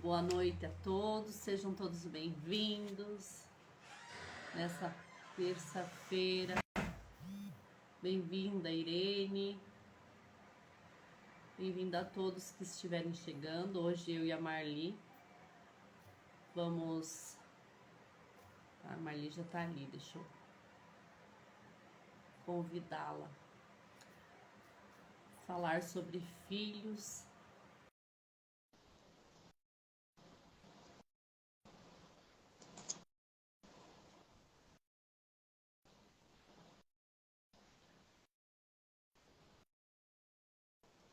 Boa noite a todos, sejam todos bem-vindos nessa terça-feira. Bem-vinda, Irene. Bem-vinda a todos que estiverem chegando. Hoje eu e a Marli vamos... A Marli já tá ali, deixa eu convidá-la. Falar sobre filhos.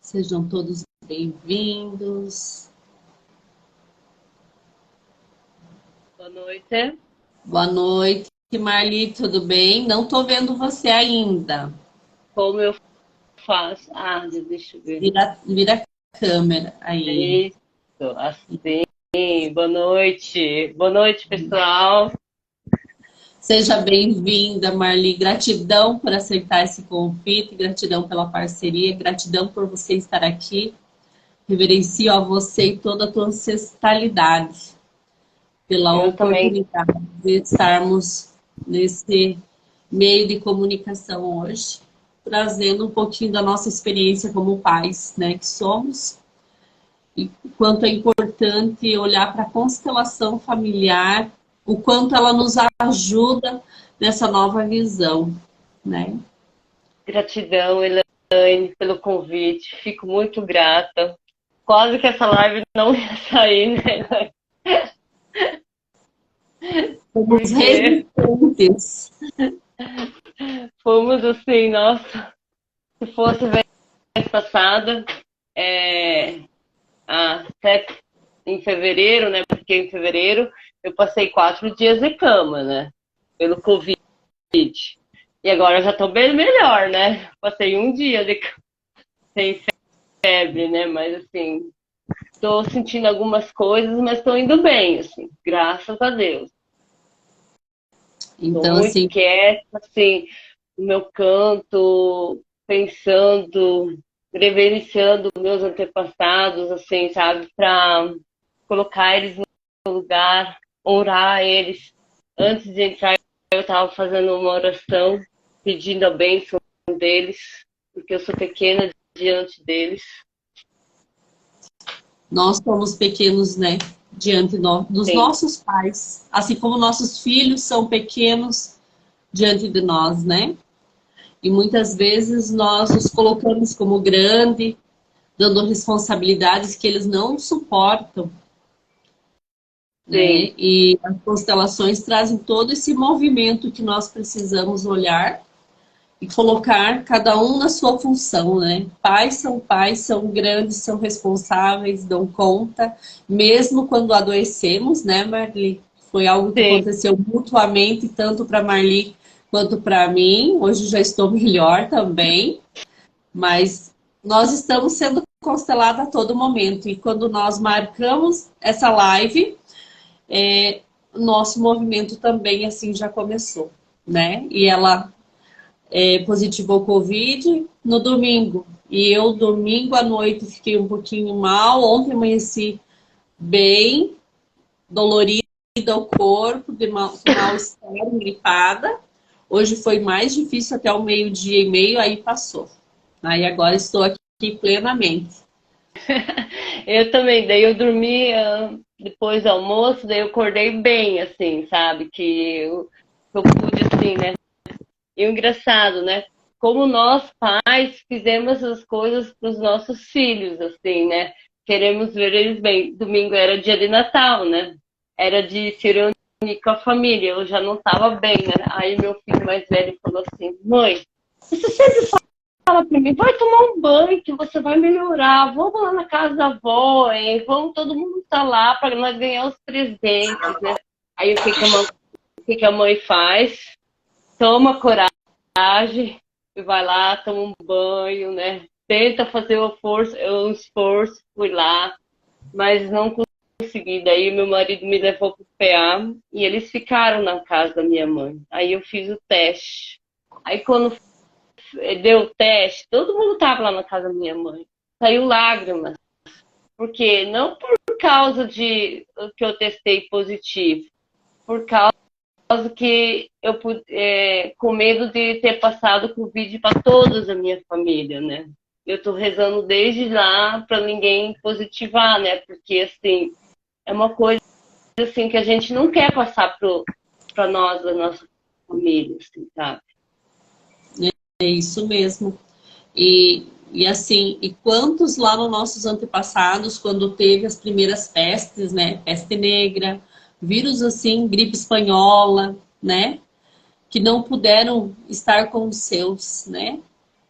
Sejam todos bem-vindos. Boa noite. Boa noite, Marli, tudo bem? Não tô vendo você ainda. Como eu faço? Ah, deixa eu ver. Vira a câmera aí. Isso, assim. Boa noite. Boa noite, pessoal. Seja bem-vinda, Marli. Gratidão por aceitar esse convite, gratidão pela parceria, gratidão por você estar aqui. Reverencio a você e toda a tua ancestralidade pela Eu também. oportunidade de estarmos nesse meio de comunicação hoje, trazendo um pouquinho da nossa experiência como pais, né, que somos, e o quanto é importante olhar para a constelação familiar, o quanto ela nos ajuda nessa nova visão, né? Gratidão, Elaine, pelo convite. Fico muito grata. Quase que essa live não ia sair, né? Somos Porque resistentes. fomos assim, nossa, se fosse vez passada, até em fevereiro, né? Porque em fevereiro eu passei 4 dias de cama, né? Pelo Covid. E agora eu já tô bem melhor, né? Passei um dia sem febre, né? Mas assim, tô sentindo algumas coisas, mas tô indo bem, assim, graças a Deus. Tô Então, muito assim, quieta, assim, no meu canto, pensando, reverenciando meus antepassados, assim, sabe? Pra colocar eles no lugar, honrar eles. Antes de entrar, eu tava fazendo uma oração, pedindo a bênção deles, porque eu sou pequena diante deles. nós somos pequenos, né? Diante dos Sim, nossos pais, assim como nossos filhos são pequenos diante de nós, né? E muitas vezes nós os colocamos como grande, dando responsabilidades que eles não suportam, né? sim, E as constelações trazem todo esse movimento que nós precisamos olhar e colocar cada um na sua função, né? Pais, são grandes, são responsáveis, dão conta, mesmo quando adoecemos, né, Marli? Foi algo que sim. aconteceu mutuamente, tanto para Marli quanto para mim. Hoje já estou melhor também, mas nós estamos sendo constelados a todo momento. E quando nós marcamos essa live, nosso movimento também assim já começou, né? E ela positivou Covid no domingo. E eu, domingo à noite, fiquei um pouquinho mal. Ontem amanheci bem, dolorida o corpo, de mal-estar, gripada. Hoje foi mais difícil até o meio-dia e meio, aí passou. Aí agora estou aqui plenamente. Eu também, daí eu dormi depois do almoço, daí eu acordei bem, assim, sabe? Que eu pude, assim, né? E o engraçado, né? Como nós, pais, fizemos as coisas para os nossos filhos, assim, né? Queremos ver eles bem. Domingo era dia de Natal, né? Era de se reunir com a família. Eu já não estava bem, né? Aí meu filho mais velho falou assim: Mãe, você sempre fala para mim, vai tomar um banho que você vai melhorar. Vamos lá na casa da avó, hein? Vamos todo mundo estar lá para nós ganhar os presentes, né? Aí o que que a mãe faz? Toma coragem e vai lá, toma um banho, né? Tenta fazer um esforço, fui lá, mas não consegui. Daí meu marido me levou pro PA e eles ficaram na casa da minha mãe. Aí eu fiz o teste. Aí quando deu o teste, todo mundo tava lá na casa da minha mãe. Saiu lágrimas. Porque não por causa de que eu testei positivo, por causa que eu com medo de ter passado Covid para toda a minha família, né? Eu tô rezando desde lá para ninguém positivar, né? Porque assim, é uma coisa assim que a gente não quer passar para nós, a nossa família, assim, sabe? É isso mesmo. E assim, e quantos lá nos nossos antepassados, quando teve as primeiras pestes, né? Peste negra, vírus assim, gripe espanhola, né? Que não puderam estar com os seus, né?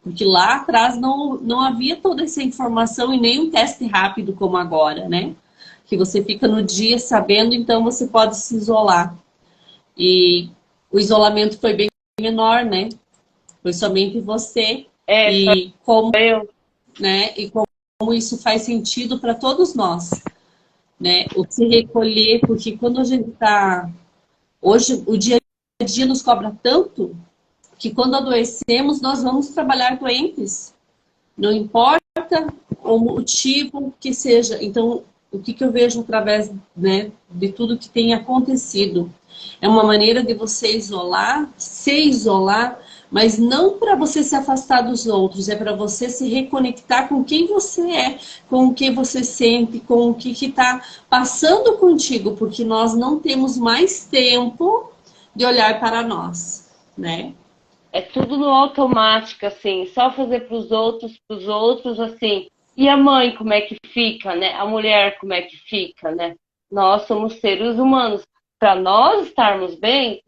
Porque lá atrás não havia toda essa informação e nem um teste rápido como agora, né? Que você fica no dia sabendo, então você pode se isolar. E o isolamento foi bem menor, né? Foi somente você. Só E como, eu. né? E como isso faz sentido para todos nós, né? O se recolher, porque quando a gente está... Hoje, o dia a dia nos cobra tanto que quando adoecemos, nós vamos trabalhar doentes. Não importa o motivo que seja. Então, o que eu vejo através, né, de tudo que tem acontecido? É uma maneira de você isolar, se isolar, mas não para você se afastar dos outros, é para você se reconectar com quem você é, com o que você sente, com o que está passando contigo, porque nós não temos mais tempo de olhar para nós, né? É tudo no automático, assim, só fazer para os outros, assim. E a mãe, como é que fica, né? A mulher, como é que fica, né? Nós somos seres humanos. Para nós estarmos bem,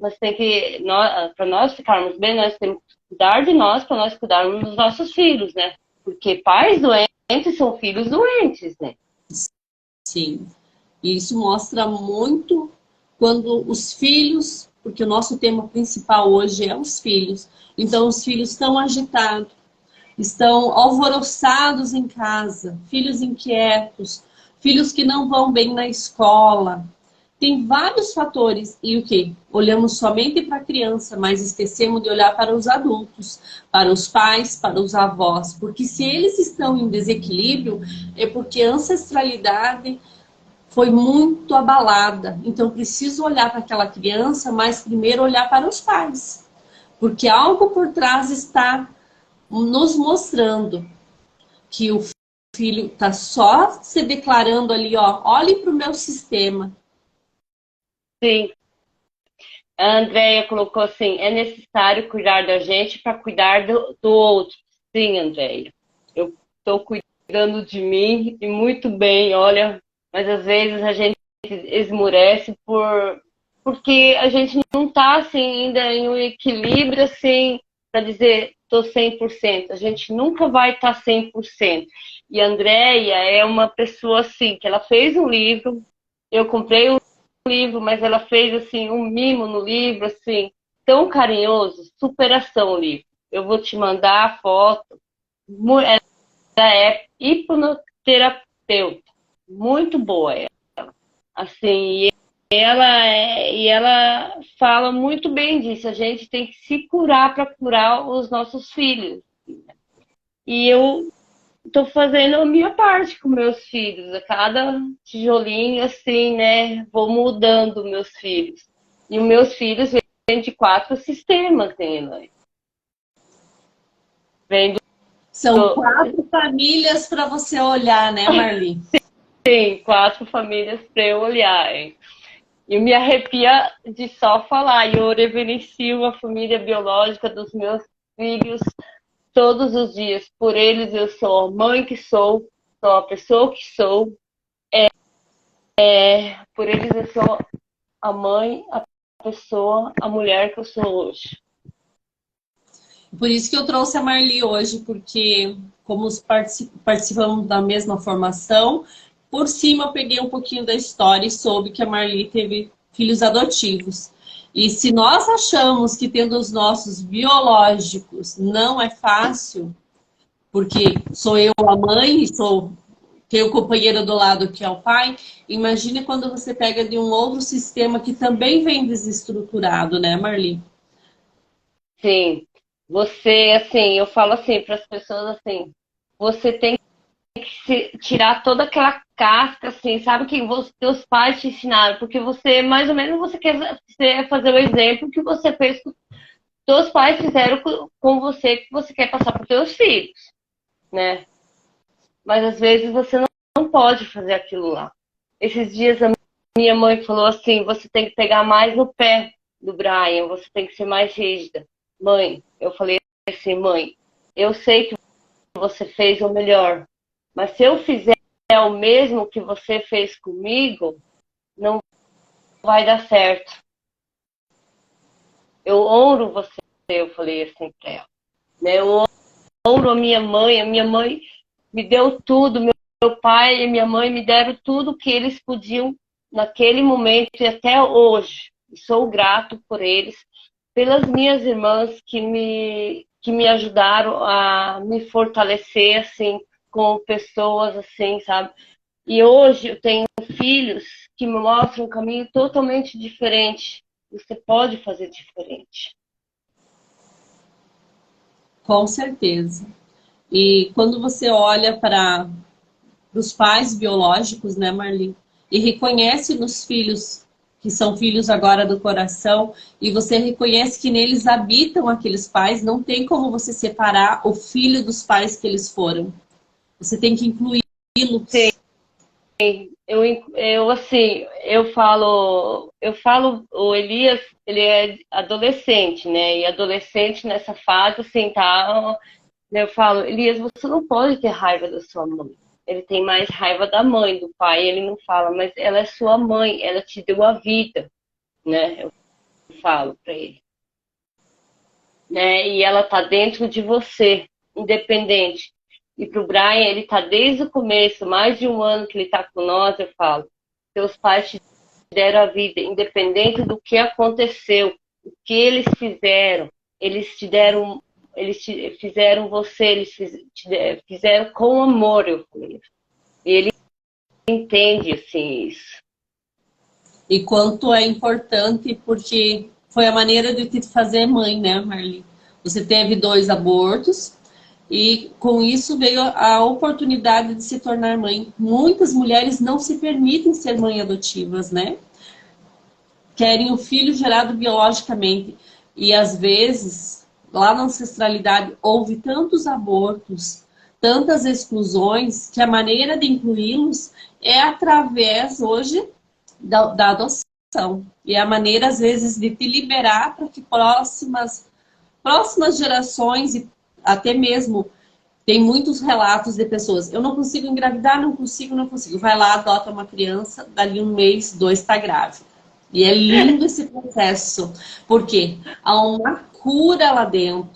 para nós ficarmos bem, nós temos que cuidar de nós, para nós cuidarmos dos nossos filhos, né? Porque pais doentes são filhos doentes, né? Sim. E isso mostra muito quando os filhos, porque o nosso tema principal hoje é os filhos. Então, os filhos estão agitados, estão alvoroçados em casa, filhos inquietos, filhos que não vão bem na escola. Tem vários fatores. E o quê? Olhamos somente para a criança, mas esquecemos de olhar para os adultos, para os pais, para os avós. Porque se eles estão em desequilíbrio, é porque a ancestralidade foi muito abalada. Então, preciso olhar para aquela criança, mas primeiro olhar para os pais. Porque algo por trás está nos mostrando que o filho está só se declarando ali, ó, olhe para o meu sistema. Sim. A Andrea colocou assim, é necessário cuidar da gente para cuidar do outro. Sim, Andrea. Eu estou cuidando de mim e muito bem, olha, mas às vezes a gente esmurece porque a gente não está assim, ainda em um equilíbrio assim, para dizer estou 100%. A gente nunca vai estar 100%. E a Andrea é uma pessoa assim, que ela fez um livro, eu comprei um livro, mas ela fez assim um mimo no livro, assim, tão carinhoso, superação o livro. Eu vou te mandar a foto. Ela é hipnoterapeuta, muito boa ela. Assim, e ela fala muito bem disso. A gente tem que se curar para curar os nossos filhos. E eu estou fazendo a minha parte com meus filhos. A cada tijolinho, assim, né? Vou mudando meus filhos. E os meus filhos vêm de 4 sistemas, né? Vem São do... 4 famílias para você olhar, né, Marli? Tem 4 famílias para eu olhar, hein? E me arrepia de só falar. E eu reverencio a família biológica dos meus filhos todos os dias. Por eles eu sou a mãe que sou a pessoa que sou. Por eles eu sou a mãe, a pessoa, a mulher que eu sou hoje. Por isso que eu trouxe a Marli hoje, porque como participamos da mesma formação, por cima eu peguei um pouquinho da história e soube que a Marli teve filhos adotivos. E se nós achamos que tendo os nossos biológicos não é fácil, porque sou eu a mãe e tenho o companheiro do lado que é o pai, imagine quando você pega de um outro sistema que também vem desestruturado, né, Marli? Sim, você, assim, eu falo assim para as pessoas assim, você tem tirar toda aquela casca, assim, sabe, que teus pais te ensinaram, porque você, mais ou menos, você quer fazer o exemplo que você fez, que teus pais fizeram com você, que você quer passar para teus filhos, né? Mas às vezes você não pode fazer aquilo lá. Esses dias a minha mãe falou assim, você tem que pegar mais no pé do Brian, você tem que ser mais rígida. Mãe, eu falei assim, mãe, eu sei que você fez o melhor, mas se eu fizer o mesmo que você fez comigo, não vai dar certo. Eu honro você, eu falei assim pra ela. Né? Eu honro a minha mãe me deu tudo, meu pai e minha mãe me deram tudo que eles podiam naquele momento e até hoje. E sou grato por eles, pelas minhas irmãs que me ajudaram a me fortalecer, assim, com pessoas assim, sabe? E hoje eu tenho filhos que me mostram um caminho totalmente diferente. Você pode fazer diferente. Com certeza. E quando você olha para os pais biológicos, né, Marli, e reconhece nos filhos, que são filhos agora do coração, e você reconhece que neles habitam aqueles pais, não tem como você separar o filho dos pais que eles foram. Você tem que Sim, incluí-los. eu assim, o Elias, ele é adolescente, né? E adolescente nessa fase, assim, tá? Eu falo, Elias, você não pode ter raiva da sua mãe. Ele tem mais raiva da mãe, do pai, ele não fala, mas ela é sua mãe, ela te deu a vida, né? Eu falo pra ele. Né? E ela tá dentro de você, independente. E pro Brian, ele tá desde o começo, mais de um ano que ele tá com nós, eu falo, seus pais te deram a vida, independente do que aconteceu, o que eles te deram, fizeram você, fizeram com amor, eu falei. E ele entende, assim, isso. E quanto é importante, porque foi a maneira de te fazer mãe, né, Marli? Você teve 2 abortos e com isso veio a oportunidade de se tornar mãe. Muitas mulheres não se permitem ser mãe adotivas, né? Querem o filho gerado biologicamente. E às vezes, lá na ancestralidade, houve tantos abortos, tantas exclusões, que a maneira de incluí-los é através, hoje, da adoção. E é a maneira, às vezes, de te liberar para que próximas gerações, e até mesmo, tem muitos relatos de pessoas, eu não consigo engravidar, não consigo, não consigo. Vai lá, adota uma criança, dali 1 mês, 2, está grávida. E é lindo esse processo, porque há uma cura lá dentro,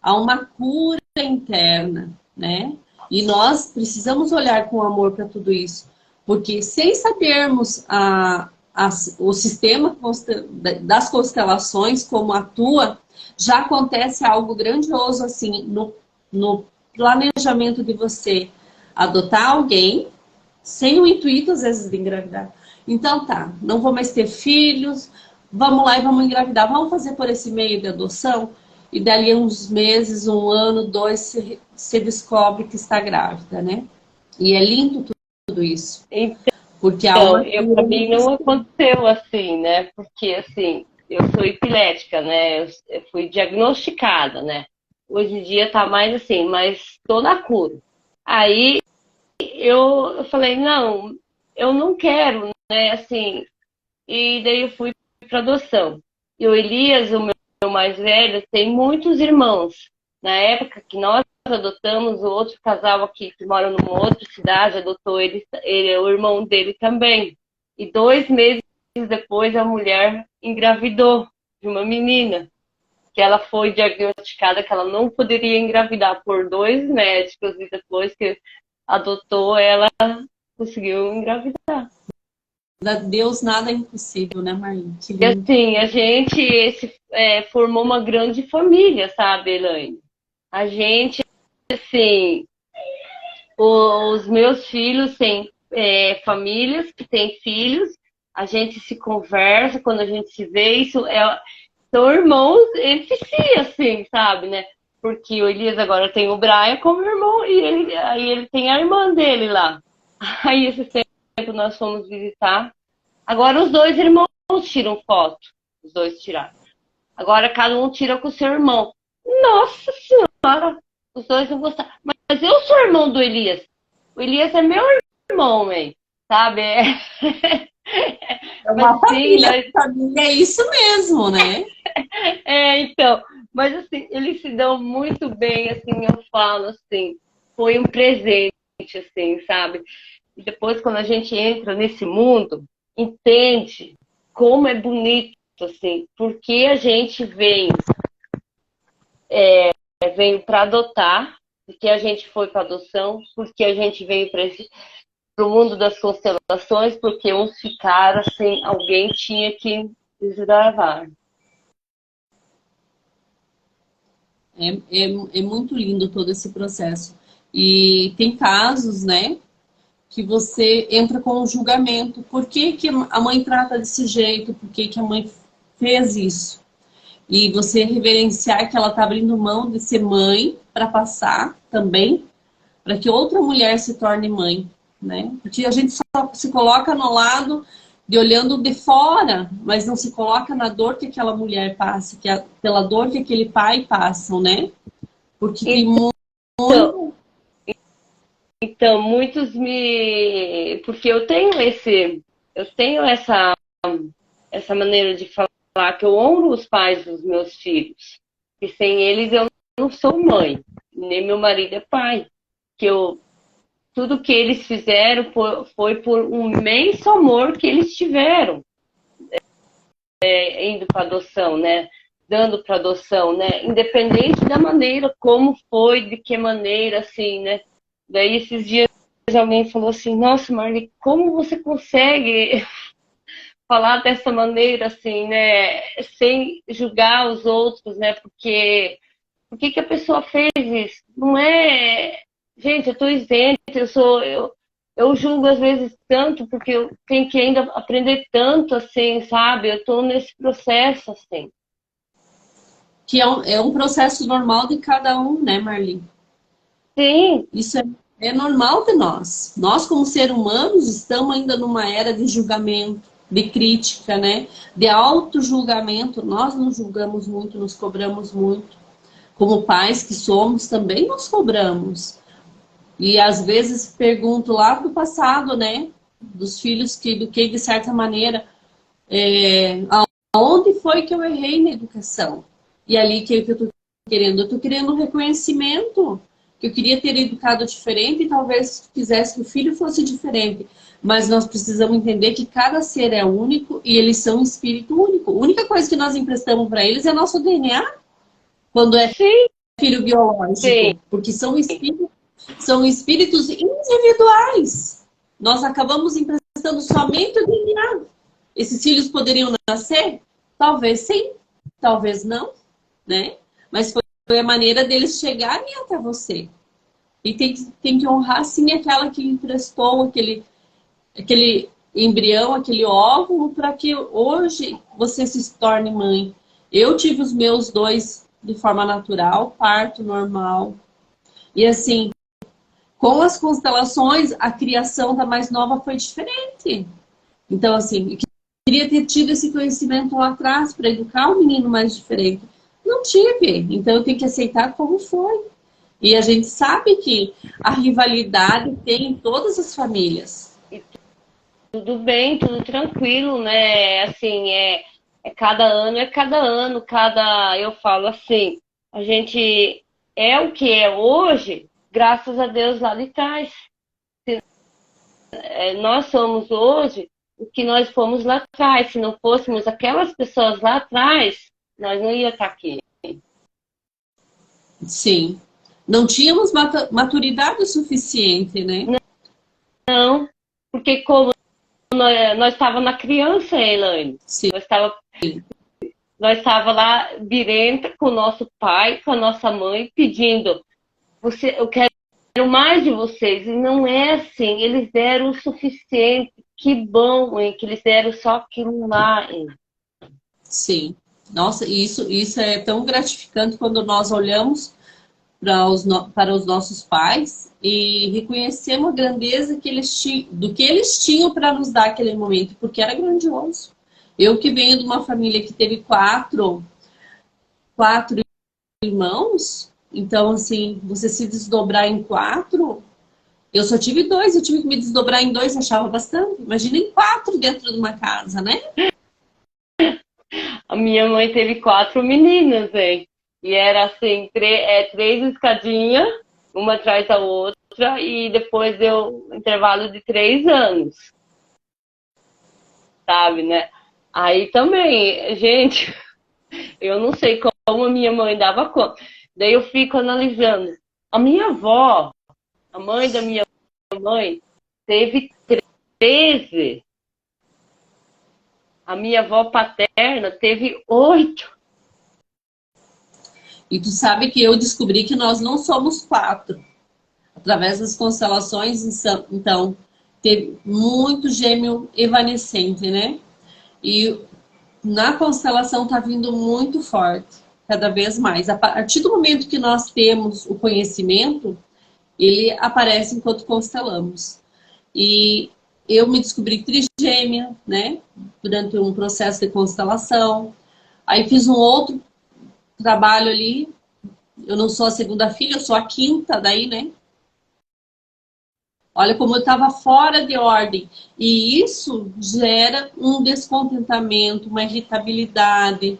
há uma cura interna, né? E nós precisamos olhar com amor para tudo isso, porque sem sabermos o sistema das constelações, como atua, já acontece algo grandioso assim no planejamento de você adotar alguém sem o intuito, às vezes, de engravidar. Então tá, não vou mais ter filhos, vamos lá e vamos engravidar. Vamos fazer por esse meio de adoção? E dali uns meses, 1 ano, 2, você descobre que está grávida, né? E é lindo tudo isso. Porque há Então, uma para cura mim não aconteceu assim, né? Porque, assim, eu sou epilética, né? Eu fui diagnosticada, né? Hoje em dia tá mais assim, mas tô na cura. Aí eu falei, não, eu não quero, né? Assim, e daí eu fui para adoção. E o Elias, o meu mais velho, tem muitos irmãos. Na época que nós adotamos, o outro casal aqui que mora numa outra cidade adotou ele, o irmão dele também. E 2 meses depois a mulher engravidou de uma menina, que ela foi diagnosticada que ela não poderia engravidar por 2 médicos e depois que adotou, ela conseguiu engravidar. Deus nada é impossível, né, Marlene? Que E lindo. assim, a gente formou uma grande família, sabe, Elaine? A gente, assim, os meus filhos têm famílias que têm filhos, a gente se conversa, quando a gente se vê, são irmãos entre si, assim, sabe, né? porque o Elias agora tem o Brian como irmão, e aí ele tem a irmã dele lá. Aí esse tempo nós fomos visitar. Agora os dois irmãos tiram foto. Os dois tiraram. Agora cada um tira com o seu irmão. Nossa Senhora! Os dois não gostaram. Mas eu sou irmão do Elias. O Elias é meu irmão, hein? Sabe? É Mas uma assim, família, família é isso mesmo, né? então, mas assim, eles se dão muito bem, assim, eu falo assim, foi um presente, assim, sabe? E depois, quando a gente entra nesse mundo, entende como é bonito, assim, porque a gente veio para adotar, porque a gente foi para adoção, porque a gente veio para o mundo das constelações, porque uns ficaram assim, alguém tinha que desbravar. É muito lindo todo esse processo. E tem casos, né, que você entra com um julgamento. Por que que a mãe trata desse jeito? Por que que a mãe fez isso? E você reverenciar que ela está abrindo mão de ser mãe para passar também para que outra mulher se torne mãe, né? Porque a gente só se coloca no lado de olhando de fora, mas não se coloca na dor que aquela mulher passa, pela dor que aquele pai passam, né? Porque tem Então, muito. então, muitos me. Porque eu tenho essa maneira de falar que eu honro os pais dos meus filhos. E sem eles eu não sou mãe, nem meu marido é pai. Que tudo que eles fizeram foi por um imenso amor que eles tiveram, indo para adoção, né? Dando para adoção, né? Independente da maneira, como foi, de que maneira, assim, né? Daí esses dias alguém falou assim, nossa, Marli, como você consegue falar dessa maneira, assim, né? Sem julgar os outros, né? Porque por que que a pessoa fez isso? Não é. Gente, eu estou isenta, eu julgo às vezes tanto, porque eu tenho que ainda aprender tanto, assim, sabe? Eu estou nesse processo, assim. Que é um processo normal de cada um, né, Marli? Sim, Isso é normal de nós. Nós, como seres humanos, estamos ainda numa era de julgamento, de crítica, né? De auto-julgamento. Nós nos julgamos muito, nos cobramos muito. Como pais que somos, também nos cobramos. E às vezes pergunto lá do passado, né? Dos filhos que de certa maneira, aonde foi que eu errei na educação? E ali que eu estou querendo? Eu estou querendo um reconhecimento, que eu queria ter educado diferente e talvez quisesse que o filho fosse diferente. Mas nós precisamos entender que cada ser é único e eles são um espírito único. A única coisa que nós emprestamos para eles é nosso DNA, quando é sim, filho sim. biológico, porque são espíritos individuais. Nós acabamos emprestando somente o DNA. Esses filhos poderiam nascer? Talvez sim, talvez não, né? Mas foi a maneira deles chegarem até você. E tem que honrar, sim, aquela que emprestou aquele embrião, aquele óvulo, para que hoje você se torne mãe. Eu tive os meus dois de forma natural, parto normal. E assim, com as constelações, a criação da mais nova foi diferente. Então, assim, eu queria ter tido esse conhecimento lá atrás para educar o menino mais diferente. Não tive. Então, eu tenho que aceitar como foi. E a gente sabe que a rivalidade tem em todas as famílias. Tudo bem, tudo tranquilo, né? Assim, cada ano, eu falo assim, a gente é o que é hoje, graças a Deus lá de trás. Nós somos hoje o que nós fomos lá atrás. Se não fôssemos aquelas pessoas lá atrás, nós não ia estar aqui. Sim. Não tínhamos maturidade suficiente, né? Não, porque como nós estávamos na criança, Elaine, Sim. nós estava lá birenta com o nosso pai, com a nossa mãe, pedindo, eu quero mais de vocês. E não é assim, eles deram o suficiente. Que bom, hein, que eles deram só aquilo lá, hein. Sim. Nossa, isso é tão gratificante quando nós olhamos para os nossos pais e reconhecemos a grandeza que do que eles tinham para nos dar aquele momento, porque era grandioso. Eu que venho de uma família que teve quatro irmãos, então, assim, você se desdobrar em quatro, eu só tive dois, eu tive que me desdobrar em dois, achava bastante. Imagina em quatro dentro de uma casa, né? A minha mãe teve 4 meninas, hein? E era assim, três escadinhas, uma atrás da outra, e depois deu um intervalo de 3 anos, sabe, né? Aí também, gente, eu não sei como a minha mãe dava conta. Daí eu fico analisando. A minha avó, a mãe da minha mãe, teve 13. A minha avó paterna teve 8. E tu sabe que eu descobri que nós não somos quatro. Através das constelações, então, teve muito gêmeo evanescente, né? E na constelação está vindo muito forte, cada vez mais. A partir do momento que nós temos o conhecimento, ele aparece enquanto constelamos. E eu me descobri trigêmea, né? Durante um processo de constelação. Aí fiz um outro trabalho ali. Eu não sou a segunda filha, eu sou a quinta daí, né? Olha como eu estava fora de ordem. E isso gera um descontentamento, uma irritabilidade.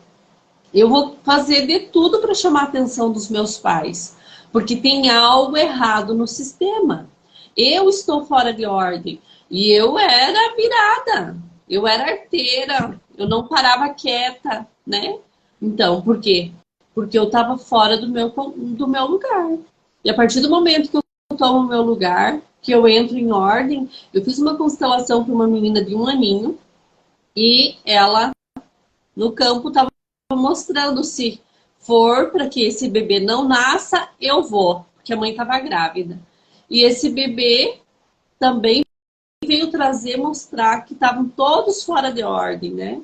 Eu vou fazer de tudo para chamar a atenção dos meus pais, porque tem algo errado no sistema. Eu estou fora de ordem. E eu era virada, eu era arteira, eu não parava quieta, né? Então, por quê? Porque eu estava fora do meu lugar. E a partir do momento que eu tomo o meu lugar, que eu entro em ordem, eu fiz uma constelação para uma menina de 1 aninho e ela, no campo, estava mostrando se for para que esse bebê não nasça, eu vou, porque a mãe estava grávida. E esse bebê também veio trazer, mostrar que estavam todos fora de ordem, né?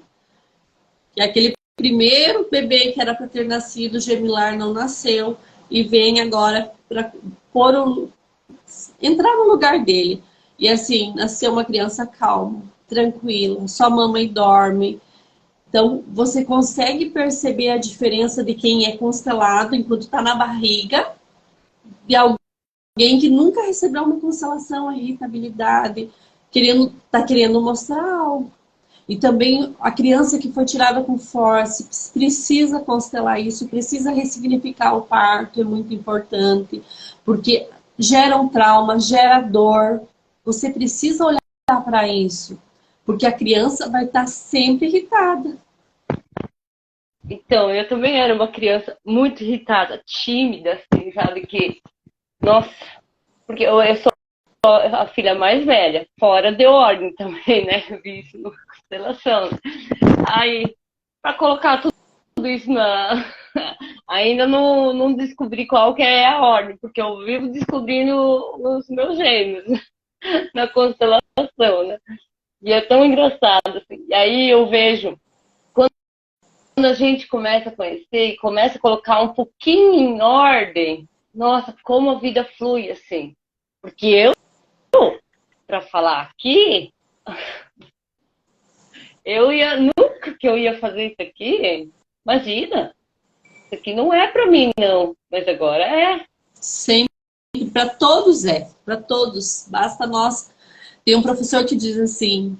Que aquele primeiro bebê que era para ter nascido gemilar não nasceu e vem agora para entrar no lugar dele. E assim, nasceu uma criança calma, tranquila, só a mamãe dorme. Então, você consegue perceber a diferença de quem é constelado enquanto está na barriga, de alguém que nunca recebeu uma constelação, a irritabilidade, tá querendo mostrar algo. E também a criança que foi tirada com forceps precisa constelar isso, precisa ressignificar o parto, é muito importante, porque gera um trauma, gera dor. Você precisa olhar para isso, porque a criança vai estar sempre irritada. Então, eu também era uma criança muito irritada, tímida, assim, sabe? Nossa, porque eu sou a filha mais velha, fora de ordem também, né? Eu vi isso na constelação. Aí, para colocar tudo isso ainda não descobri qual que é a ordem, porque eu vivo descobrindo os meus gêmeos na constelação, né? E é tão engraçado, assim. E aí eu vejo, quando a gente começa a conhecer e começa a colocar um pouquinho em ordem, nossa, como a vida flui, assim. Porque para falar aqui, nunca que eu ia fazer isso aqui. Imagina, isso aqui não é para mim, não. Mas agora é. Sempre, para todos para todos. Basta nós. Tem um professor que diz assim: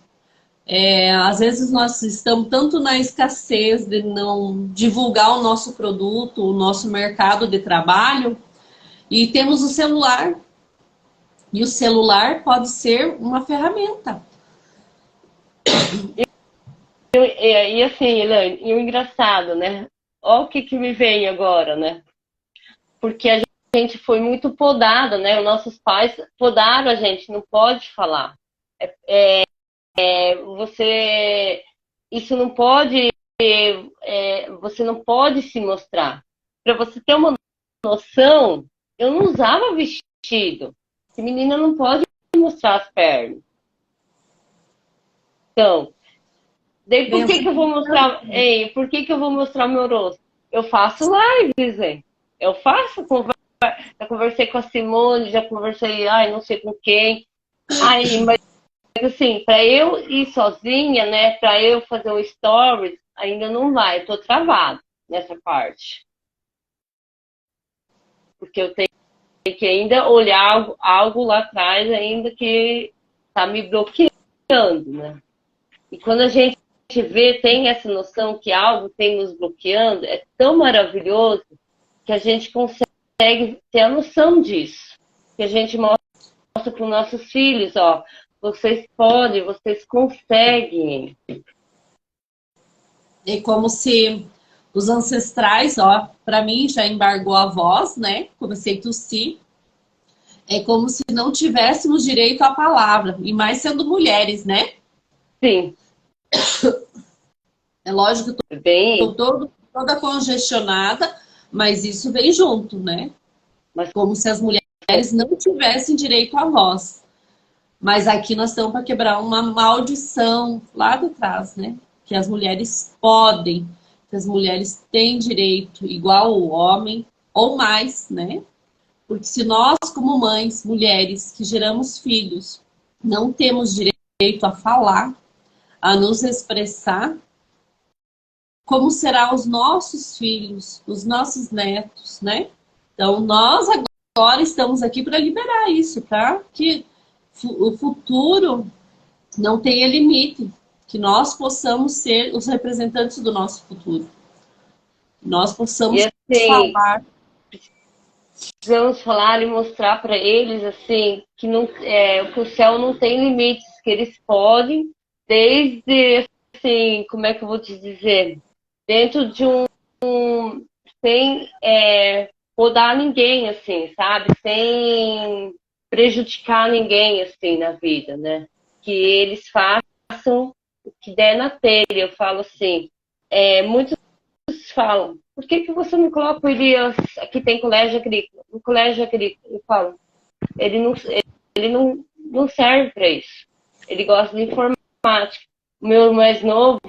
às vezes nós estamos tanto na escassez de não divulgar o nosso produto, o nosso mercado de trabalho, e temos o celular. E o celular pode ser uma ferramenta. E assim, Elaine, e o engraçado, né? Olha o que me vem agora, né? Porque a gente foi muito podada, né? Os nossos pais podaram a gente, não pode falar. Você, isso não pode, você não pode se mostrar. Para você ter uma noção, eu não usava vestido. Essa menina não pode mostrar as pernas. Então, daí por que eu vou mostrar, por que eu vou mostrar meu rosto? Eu faço lives, hein? Eu faço conversa já conversei com a Simone, já conversei, ai, não sei com quem. Aí, mas assim, para eu ir sozinha, né, para eu fazer um stories, ainda não vai, eu tô travado nessa parte. Porque eu tenho que ainda olhar algo lá atrás ainda que tá me bloqueando, né? E quando a gente vê, tem essa noção que algo tem nos bloqueando, é tão maravilhoso que a gente consegue ter a noção disso. Que a gente mostra para os nossos filhos, ó, vocês podem, vocês conseguem. É como se os ancestrais, ó, para mim já embargou a voz, né? Comecei a tossir. É como se não tivéssemos direito à palavra, e mais sendo mulheres, né? Sim. É lógico que eu Bem, tô toda congestionada, mas isso vem junto, né? mas Como se as mulheres não tivessem direito à voz. Mas aqui nós estamos para quebrar uma maldição lá de trás, né? Que as mulheres podem, que as mulheres têm direito igual o homem, ou mais, né? Porque se nós, como mães, mulheres que geramos filhos, não temos direito a falar, a nos expressar, como serão os nossos filhos, os nossos netos, né? Então, nós agora estamos aqui para liberar isso, tá? Que o futuro não tenha limite, que nós possamos ser os representantes do nosso futuro. Nós e possamos assim, falar. precisamos falar e mostrar para eles assim que não que o céu não tem limites, que eles podem, desde assim, como é que eu vou te dizer? Dentro de sem podar ninguém, assim, sabe? Sem prejudicar ninguém, assim, na vida, né? Que eles façam o que der na telha. Eu falo assim, muitos falam, por que que você não coloca o Elias, aqui tem colégio agrícola, no colégio agrícola? Eu falo, ele não serve para isso. Ele gosta de informática. O meu mais novo,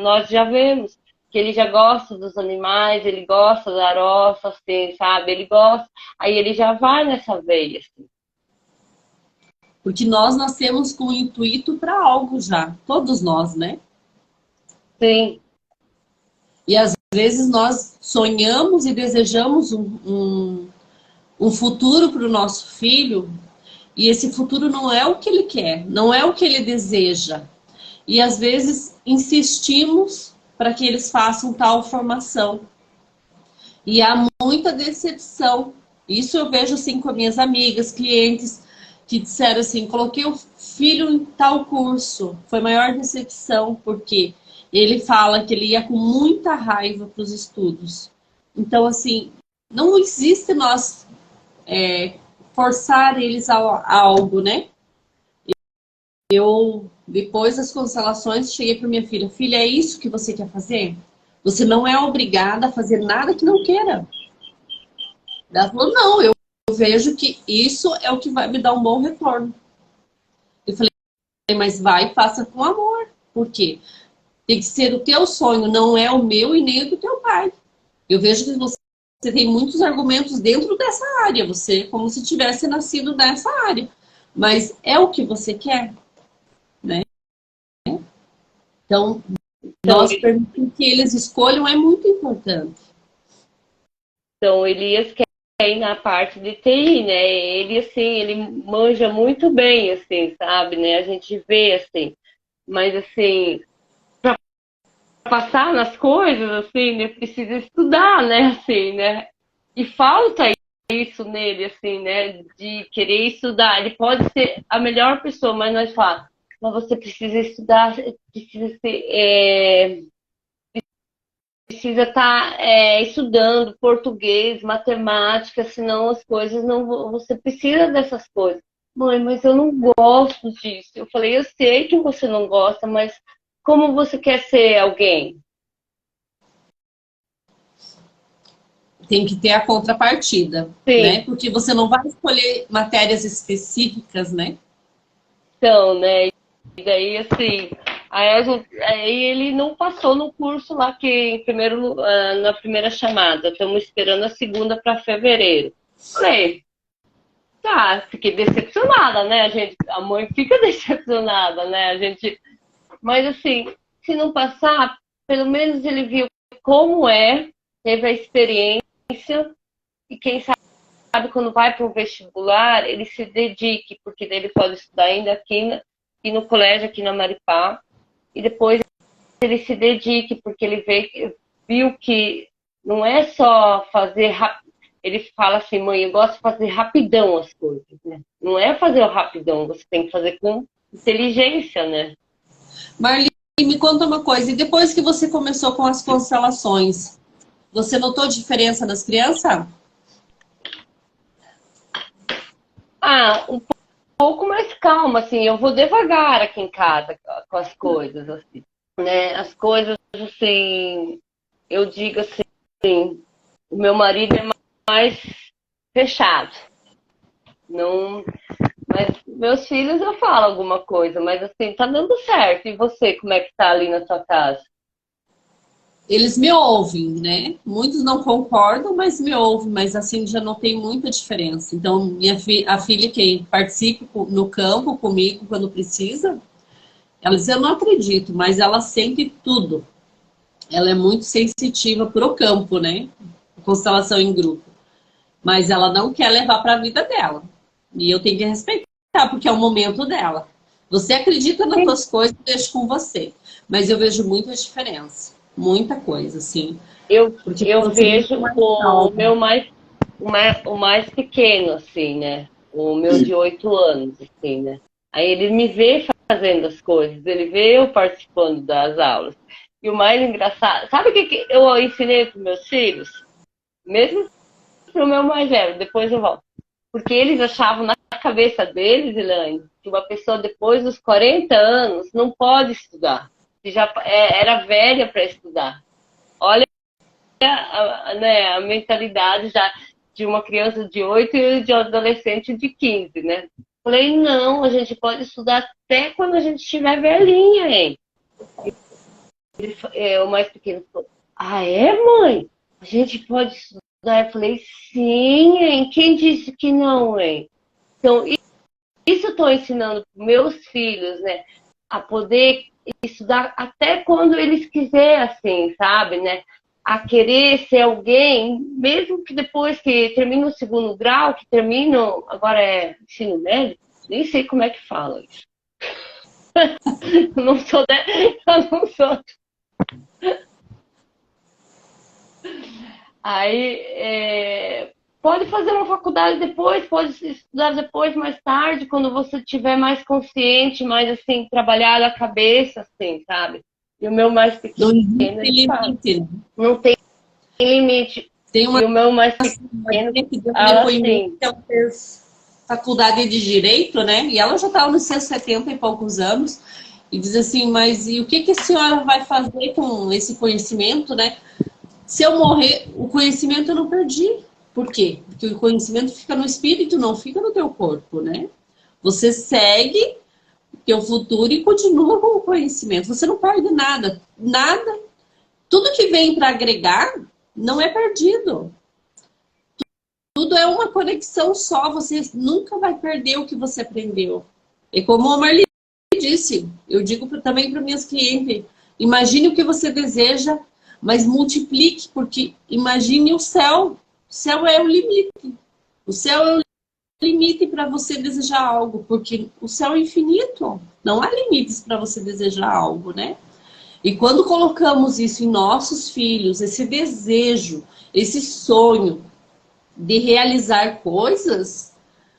nós já vemos que ele já gosta dos animais, ele gosta da roça, assim, sabe? Ele gosta. Aí ele já vai nessa veia, assim. Porque nós nascemos com o intuito para algo já, todos nós, né? Sim, E às vezes nós sonhamos e desejamos um futuro para o nosso filho, e esse futuro não é o que ele quer, não é o que ele deseja. E às vezes insistimos para que eles façam tal formação. E há muita decepção. Isso eu vejo assim com minhas amigas, clientes que disseram assim: coloquei o filho em tal curso. Foi a maior decepção, porque ele fala que ele ia com muita raiva para os estudos. Então, assim, não existe nós forçar eles a algo, né? Eu, depois das constelações, cheguei para minha filha: filha, é isso que você quer fazer? Você não é obrigada a fazer nada que não queira. Ela falou: não, eu vejo que isso é o que vai me dar um bom retorno. Eu falei: mas vai e faça com amor. Por quê? Tem que ser o teu sonho, não é o meu e nem o do teu pai. Eu vejo que você tem muitos argumentos dentro dessa área, você como se tivesse nascido nessa área. Mas é o que você quer, né? Então, então, nós permitir que eles escolham é muito importante. então Elias quer ir na parte de TI, né? Ele, assim, ele manja muito bem, assim, sabe, né? A gente vê, assim, mas, assim, passar nas coisas, assim, né? Precisa estudar, né? Assim, né? E falta isso nele, assim, né? De querer estudar. Ele pode ser a melhor pessoa, mas nós falamos, mas você precisa estudar, precisa ser, precisa estar estudando português, matemática, senão as coisas não vão. Você precisa dessas coisas. Mãe, mas eu não gosto disso. Eu falei, eu sei que você não gosta, mas como você quer ser alguém? Tem que ter a contrapartida, né? Sim, Porque você não vai escolher matérias específicas, né? então, né? E daí, assim, aí ele não passou no curso lá que primeiro, na primeira chamada. Estamos esperando a segunda para fevereiro. Falei, tá, fiquei decepcionada, né? A mãe fica decepcionada, né? Mas assim, se não passar, pelo menos ele viu como é, teve a experiência, e quem sabe quando vai para o vestibular, ele se dedique, porque daí ele pode estudar ainda aqui no colégio, aqui na Maripá, e depois ele se dedique, porque viu que não é só fazer rápido. Ele fala assim, mãe, eu gosto de fazer rapidão as coisas, né? Não é fazer o rapidão, você tem que fazer com inteligência, né? Marli, me conta uma coisa. E depois que você começou com as constelações, você notou diferença nas crianças? Um pouco mais calma, assim, eu vou devagar aqui em casa com as coisas, assim, né? As coisas, assim, eu digo assim, o meu marido é mais fechado. Não, mas meus filhos eu falo alguma coisa, mas assim, tá dando certo. E você, como é que tá ali na sua casa? Eles me ouvem, né? Muitos não concordam, mas me ouvem, mas assim já não tem muita diferença. Então, a filha que participa no campo comigo quando precisa, ela diz, eu não acredito, mas ela sente tudo. Ela é muito sensitiva pro campo, né? Constelação em grupo. Mas ela não quer levar para a vida dela. E eu tenho que respeitar, porque é o momento dela. Você acredita nas suas coisas, deixa com você. Mas eu vejo muita diferença. Muita coisa, assim. Porque Eu você é muito vejo mais com calma. o mais pequeno, assim, né? O meu de 8 anos, assim, né? Aí ele me vê fazendo as coisas, ele vê eu participando das aulas. E o mais engraçado, sabe o que eu ensinei para meus filhos? Mesmo para o meu mais velho, depois eu volto. Porque eles achavam na cabeça deles, Elaine, que uma pessoa depois dos 40 anos não pode estudar. Que era velha para estudar. Olha a mentalidade já de uma criança de 8 e de um adolescente de 15, né? Falei, não, a gente pode estudar até quando a gente estiver velhinha, hein? O mais pequeno falou, ah, é, mãe? A gente pode estudar? Eu falei, sim, hein? Quem disse que não, hein? Então, isso eu estou ensinando para meus filhos, né? A poder estudar até quando eles quiserem, assim, sabe, né? A querer ser alguém, mesmo que depois que termina o segundo grau, que termina, agora é ensino médio, nem sei como é que fala isso. Eu não sou, eu não sou. Aí, pode fazer uma faculdade depois, pode estudar depois, mais tarde, quando você tiver mais consciente, mais assim, trabalhado a cabeça, assim, sabe? E o meu mais Não pequeno, existe ele fala, limite. não tem limite. Tem E uma o meu mais senhorinha pequeno que deu um fala depoimento assim, que ela fez faculdade de Direito, né? E ela já estava nos seus 70 e poucos anos. E diz assim, mas e o que, que a senhora vai fazer com esse conhecimento, né? Se eu morrer, o conhecimento eu não perdi. Por quê? Porque o conhecimento fica no espírito, não fica no teu corpo, né? Você segue o teu futuro e continua com o conhecimento. Você não perde nada. Nada. Tudo que vem para agregar não é perdido. Tudo é uma conexão só. Você nunca vai perder o que você aprendeu. E como a Marli disse, eu digo também para minhas clientes, imagine o que você deseja, mas multiplique, porque imagine o céu. O céu é o limite. O céu é o limite para você desejar algo, porque o céu é infinito. Não há limites para você desejar algo, né? E quando colocamos isso em nossos filhos, esse desejo, esse sonho de realizar coisas,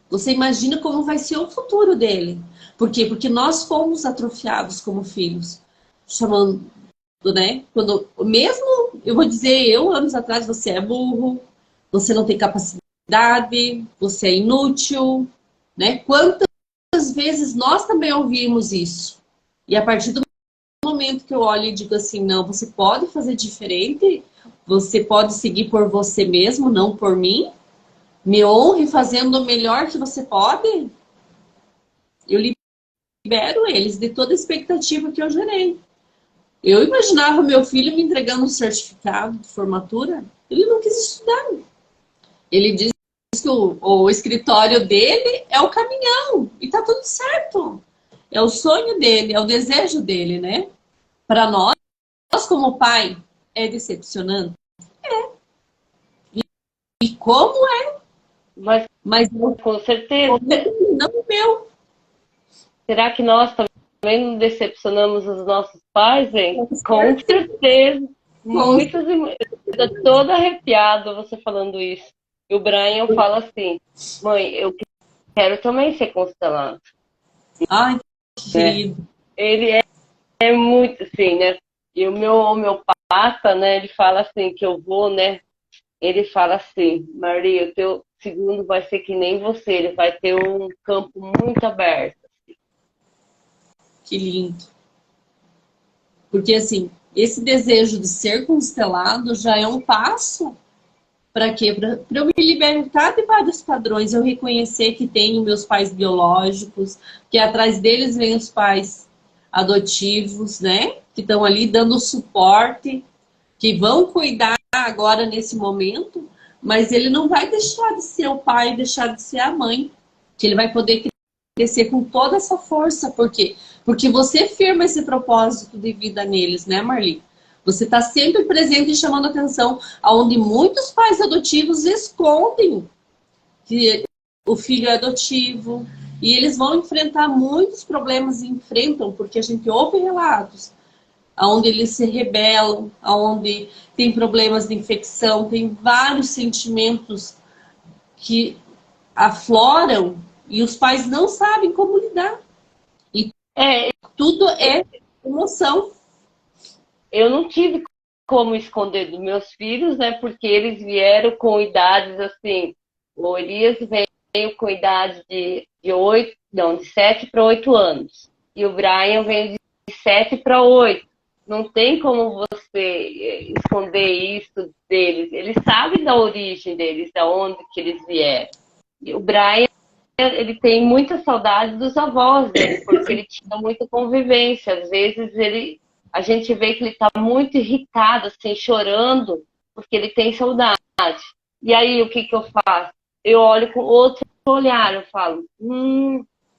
você imagina como vai ser o futuro dele. Por quê? Porque nós fomos atrofiados como filhos, chamando, né? Quando, mesmo, eu vou dizer, anos atrás, você é burro, você não tem capacidade, você é inútil, né? Quantas vezes nós também ouvimos isso? E a partir do momento que eu olho e digo assim, não, você pode fazer diferente, você pode seguir por você mesmo, não por mim, me honre fazendo o melhor que você pode, eu libero eles de toda a expectativa que eu gerei. Eu imaginava meu filho me entregando um certificado de formatura, ele não quis estudar. Ele disse que o escritório dele é o caminhão. E tá tudo certo. É o sonho dele, é o desejo dele, né? Para nós, como pai, é decepcionante. E como é? Mas com certeza. não meu. Será que nós também não decepcionamos os nossos pais, hein? Com certeza. Muitas e muitas. Eu tô toda arrepiada você falando isso. E o Brian fala assim, mãe, eu quero também ser constelado. Ai, que Né? querido. Ele é muito assim, né? E o meu homeopata, né? Ele fala assim, que eu vou, né? Ele fala assim, Maria, o teu segundo vai ser que nem você, ele vai ter um campo muito aberto. Que lindo. Porque, assim, esse desejo de ser constelado já é um passo para quê? Para eu me libertar de vários padrões, eu reconhecer que tenho meus pais biológicos, que atrás deles vem os pais adotivos, né? Que estão ali dando suporte, que vão cuidar agora nesse momento, mas ele não vai deixar de ser o pai, deixar de ser a mãe, que ele vai poder crescer com toda essa força, por quê? Porque você firma esse propósito de vida neles, né, Marli? Você está sempre presente e chamando atenção, aonde muitos pais adotivos escondem que o filho é adotivo, e eles vão enfrentar muitos problemas e enfrentam, porque a gente ouve relatos onde eles se rebelam, onde tem problemas de infecção, tem vários sentimentos que afloram e os pais não sabem como lidar. E tudo é emoção. Eu não tive como esconder dos meus filhos, né? Porque eles vieram com idades assim. O Elias veio com idade de 8, não, de 7 para 8 anos. E o Brian veio de 7 para 8. Não tem como você esconder isso deles. Eles sabem da origem deles, da onde que eles vieram. E o Brian, ele tem muita saudade dos avós dele, porque ele tinha muita convivência. Às vezes a gente vê que ele está muito irritado, assim, chorando, porque ele tem saudade. E aí, o que que eu faço? Eu olho com outro olhar, eu falo,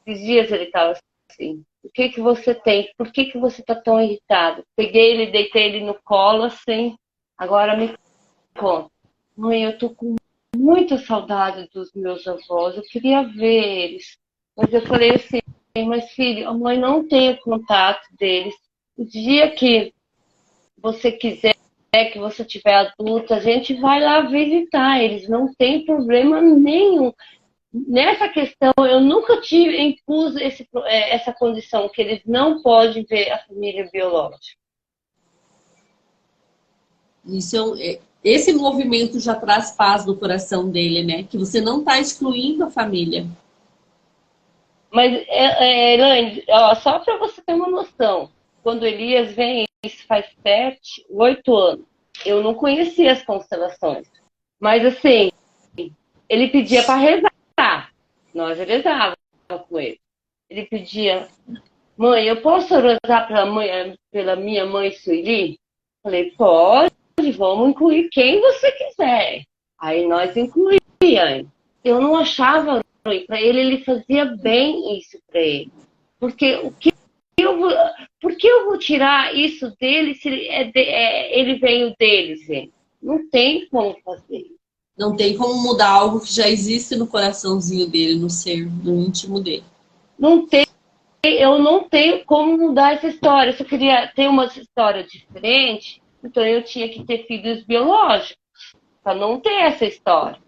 esses dias ele estava assim, o que que você tem? Por que que você está tão irritado? Peguei ele, deitei ele no colo, assim, agora me conta. Mãe, eu tô com muita saudade dos meus avós, eu queria ver eles. Mas eu falei assim, mas filho, a mãe não tem o contato deles. O dia que você quiser, que você tiver adulta, a gente vai lá visitar. Eles não tem problema nenhum. Nessa questão, eu nunca impus essa condição, que eles não podem ver a família biológica. Esse movimento já traz paz no coração dele, né? Que você não está excluindo a família. Mas, Elaine, ó, só para você ter uma noção, quando Elias vem, isso faz 7, 8 anos, eu não conhecia as constelações. Mas, assim, ele pedia para rezar. Nós rezávamos com ele. Ele pedia, mãe, eu posso rezar pela minha mãe Sueli? Falei, pode, vamos incluir quem você quiser. Aí nós incluíamos. Eu não achava ruim para ele, ele fazia bem isso para ele. Porque por que eu vou tirar isso dele se ele veio deles, gente? Não tem como fazer. Não tem como mudar algo que já existe no coraçãozinho dele, no ser, no íntimo dele. Não tem, eu não tenho como mudar essa história. Se eu queria ter uma história diferente, então eu tinha que ter filhos biológicos, para não ter essa história.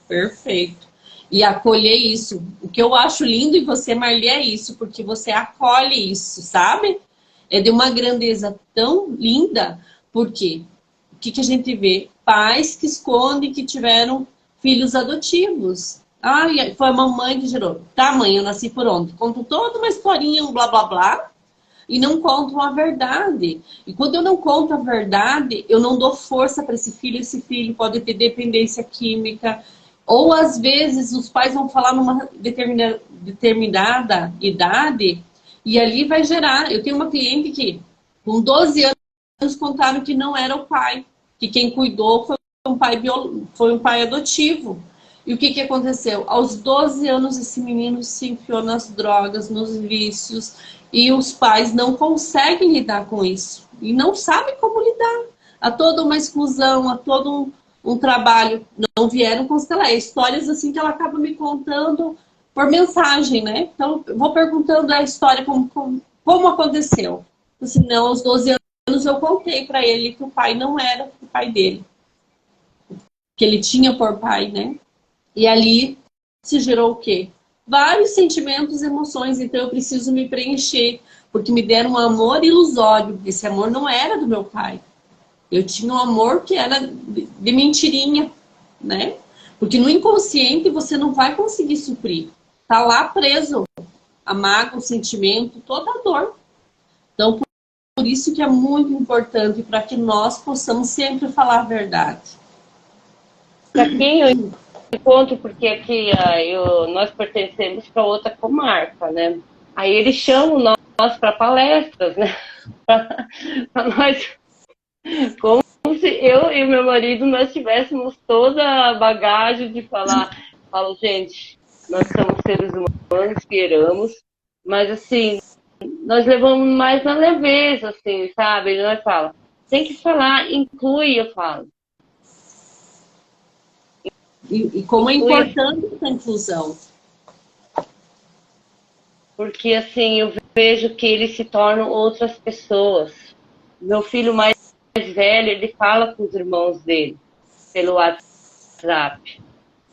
Perfeito. E acolher isso. O que eu acho lindo em você, Marli, é isso, porque você acolhe isso, sabe? É de uma grandeza tão linda, porque o que a gente vê? Pais que escondem que tiveram filhos adotivos. Ah, foi a mamãe que gerou. Tá, mãe, eu nasci por onde? Conto toda uma historinha, um blá, blá, blá, e não contam a verdade. E quando eu não conto a verdade, eu não dou força para esse filho pode ter dependência química, ou às vezes os pais vão falar numa determinada idade, e ali vai gerar. Eu tenho uma cliente que, com 12 anos, contaram que não era o pai, que quem cuidou foi um pai adotivo. E o que que aconteceu? Aos 12 anos, esse menino se enfiou nas drogas, nos vícios, e os pais não conseguem lidar com isso. E não sabem como lidar. Há toda uma exclusão, há todo um trabalho. Não vieram constelar. Histórias assim que ela acaba me contando por mensagem, né? Então, eu vou perguntando a história como aconteceu. Assim, não, aos 12 anos eu contei para ele que o pai não era o pai dele. Que ele tinha por pai, né? E ali se gerou o quê? Vários sentimentos, emoções. Então eu preciso me preencher, porque me deram um amor ilusório. Esse amor não era do meu pai. Eu tinha um amor que era de mentirinha, né? Porque no inconsciente você não vai conseguir suprir. Tá lá preso a mágoa, o sentimento, toda a dor. Então por isso que é muito importante para que nós possamos sempre falar a verdade. Para quem eu encontro, porque aqui nós pertencemos para outra comarca, né? Aí eles chamam nós para palestras, né? Para nós, como se eu e meu marido nós tivéssemos toda a bagagem de falar. Falo, gente, nós somos seres humanos que erramos, mas assim, nós levamos mais na leveza, assim, sabe? Nós fala, tem que falar, inclui, eu falo. E como é importante essa inclusão. Porque assim, eu vejo que eles se tornam outras pessoas. Meu filho mais velho, ele fala com os irmãos dele pelo WhatsApp.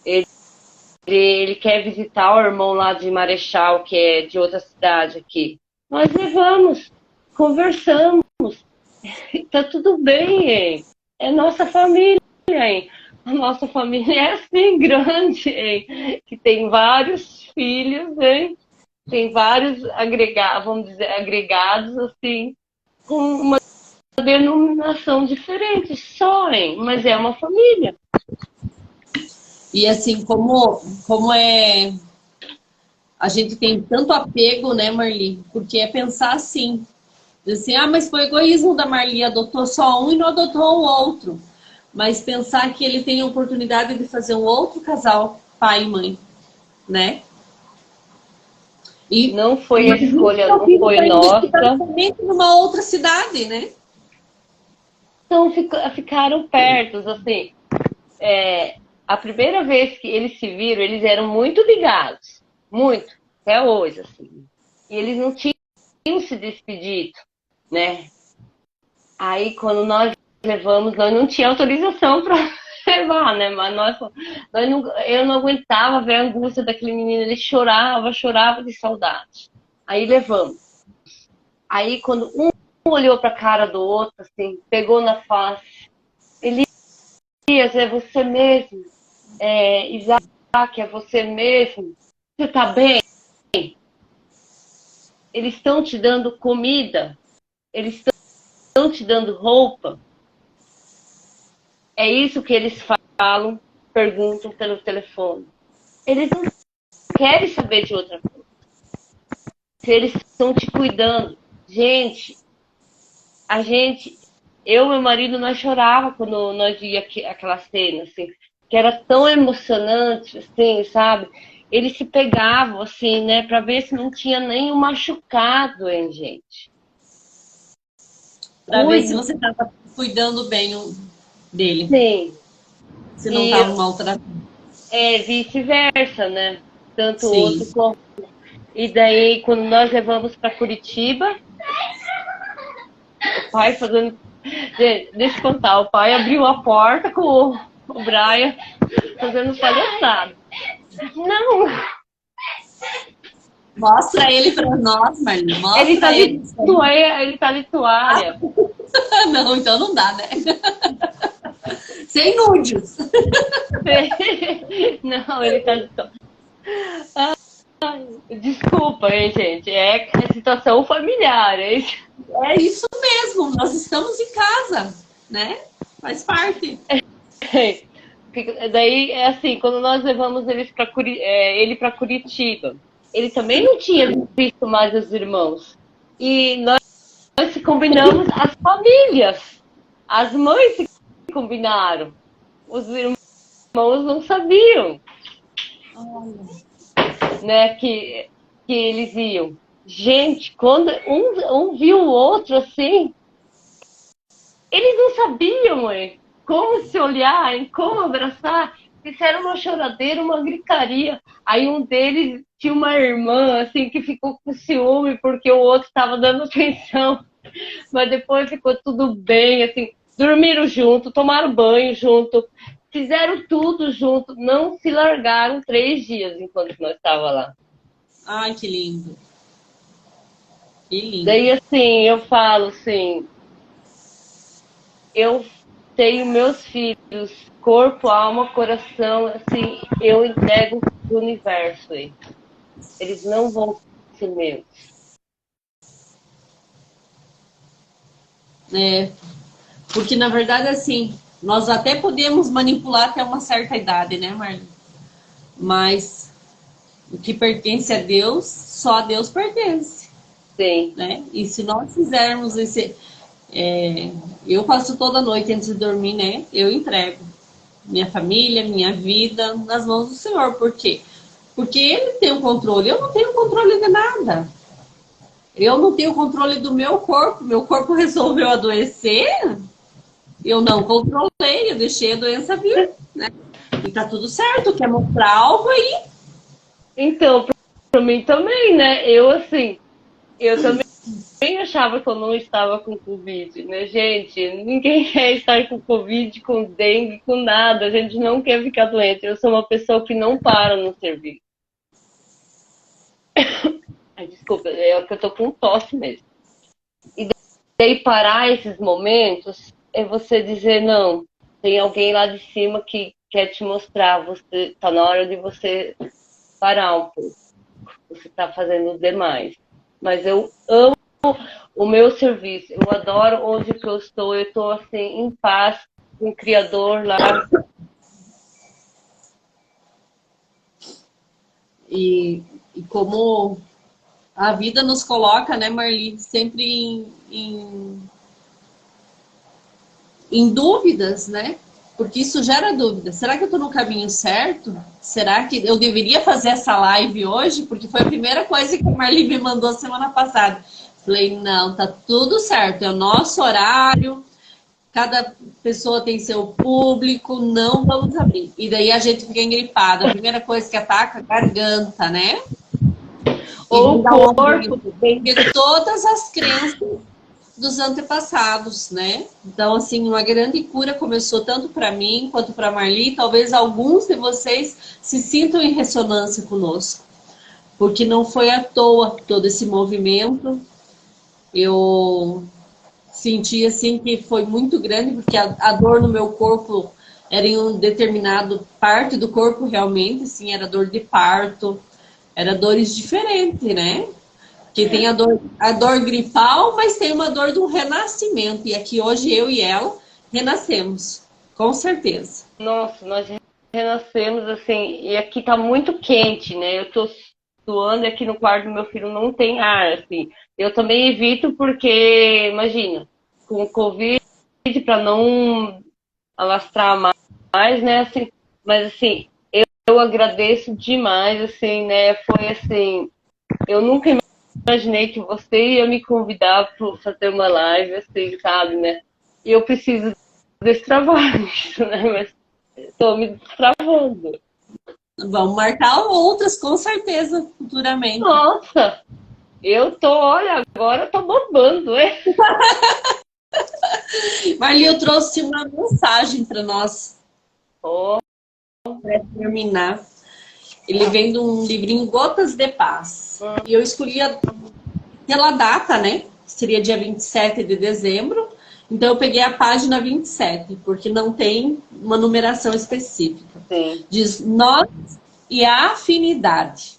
Ele quer visitar o irmão lá de Marechal, que é de outra cidade aqui. Nós levamos, conversamos. Tá tudo bem, hein? É nossa família, hein? A nossa família é assim, grande, hein? Que tem vários filhos, hein? Tem vários agregados, vamos dizer, agregados, assim, com uma denominação diferente, só, hein? Mas é uma família. E assim, como é... A gente tem tanto apego, né, Marli? Porque é pensar assim. Assim, mas foi egoísmo da Marli, adotou só um e não adotou o outro. Mas pensar que ele tem a oportunidade de fazer um outro casal, pai e mãe, né? E não foi a escolha, não foi nossa. Numa outra cidade, né? Então ficaram perto, assim. A primeira vez que eles se viram, eles eram muito ligados. Muito. Até hoje, assim. E eles não tinham se despedido, né? Aí, quando nós levamos, nós não tinha autorização para levar, né? Mas eu não aguentava ver a angústia daquele menino. Ele chorava de saudade. Aí levamos. Aí, quando um olhou para a cara do outro, assim, pegou na face. Elias, é você mesmo? Isaac, é você mesmo? Você tá bem? Eles estão te dando comida? Eles estão te dando roupa? É isso que eles falam, perguntam pelo telefone. Eles não querem saber de outra coisa. Se eles estão te cuidando. Gente, eu e meu marido, nós chorava quando nós via aquela cena, assim, que era tão emocionante, assim, sabe? Eles se pegavam, assim, né, pra ver se não tinha nenhum machucado, hein, gente? Pra ver se você tava cuidando bem dele. Sim. Se não tava maltratando. Vice-versa, né? Tanto o Sim. outro como... E daí, quando nós levamos pra Curitiba, o pai fazendo... Gente, deixa eu contar, o pai abriu a porta com o Brian fazendo palhaçada. Não! Mostra ele pra nós, Marli. Mostra ele tá de toalha. Não, então não dá, né? Sem nudes. Não, ele tá de toalha. Desculpa, hein, gente. É situação familiar, hein? É isso mesmo. Nós estamos em casa, né? Faz parte. Daí, é assim, quando nós levamos ele para Curitiba, ele também não tinha visto mais os irmãos. E nós se combinamos as famílias. As mães se combinaram. Os irmãos não sabiam. né, que eles iam. Gente, quando um viu o outro assim, eles não sabiam, mãe, como se olharem, como abraçar. Isso era uma choradeira, uma gritaria. Aí um deles tinha uma irmã, assim, que ficou com ciúme porque o outro estava dando atenção. Mas depois ficou tudo bem, assim, dormiram junto, tomaram banho junto, fizeram tudo junto, não se largaram 3 dias enquanto nós estávamos lá. Ai, que lindo. Que lindo. Daí, assim, eu falo assim, eu tenho meus filhos, corpo, alma, coração, assim, eu entrego o universo aí. Eles não vão ser meus. É, porque, na verdade, assim, nós até podemos manipular até uma certa idade, né, Marlene? Mas o que pertence a Deus, só a Deus pertence, Sim, né? E se nós fizermos esse... eu passo toda noite antes de dormir, né? Eu entrego minha família, minha vida nas mãos do Senhor. Por quê? Porque Ele tem o controle. Eu não tenho controle de nada. Eu não tenho controle do meu corpo. Meu corpo resolveu adoecer. Eu não controlei. Eu deixei a doença vir, né? E tá tudo certo. Quer mostrar algo aí? então, para mim também, né? Eu, assim, eu também achava que eu não estava com Covid, né, gente? Ninguém quer estar com Covid, com dengue, com nada. A gente não quer ficar doente. Eu sou uma pessoa que não para no serviço. Ai, desculpa, é que eu tô com tosse mesmo. E daí parar esses momentos é você dizer, não, tem alguém lá de cima que quer te mostrar, você tá na hora de você parar um pouco. Você tá fazendo demais. Mas eu amo o meu serviço. Eu adoro onde que eu estou. Eu estou assim em paz com o Criador lá. E como a vida nos coloca, né, Marli, sempre em dúvidas, né? Porque isso gera dúvida. Será que eu estou no caminho certo? Será que eu deveria fazer essa live hoje? Porque foi a primeira coisa que a Marli me mandou semana passada. Falei, não, tá tudo certo. É o nosso horário. Cada pessoa tem seu público. Não vamos abrir. E daí a gente fica engripado. A primeira coisa que ataca é a garganta, né? E Ou vem o dar um corpo. aumento. Vem de todas as crenças dos antepassados, né? Então, assim, uma grande cura começou tanto para mim quanto para Marli. Talvez alguns de vocês se sintam em ressonância conosco, porque não foi à toa todo esse movimento. Eu senti, assim, que foi muito grande, porque a dor no meu corpo era em um determinado parte do corpo, realmente, assim, era dor de parto, era dores diferentes, né? Que tem a dor gripal, mas tem uma dor do renascimento. E aqui hoje eu e ela renascemos, com certeza. Nossa, nós renascemos assim. E aqui tá muito quente, né? Eu tô suando e aqui no quarto do meu filho não tem ar, assim. Eu também evito porque, imagina, com o Covid, para não alastrar mais, né? Assim, mas assim, eu agradeço demais, assim, né? Foi assim, eu nunca imaginei que você ia me convidar para fazer uma live, assim, sabe, né? E eu preciso destravar isso, né? Mas estou me destravando. Vamos marcar outras, com certeza, futuramente. Nossa, eu tô, olha, agora eu tô bombando, é? Marli, eu trouxe uma mensagem para nós, Oh, para terminar. Ele vem de um livrinho Gotas de Paz. E eu escolhi pela data, né? Seria dia 27 de dezembro. Então eu peguei a página 27, porque não tem uma numeração específica. sim. Diz nós e a afinidade.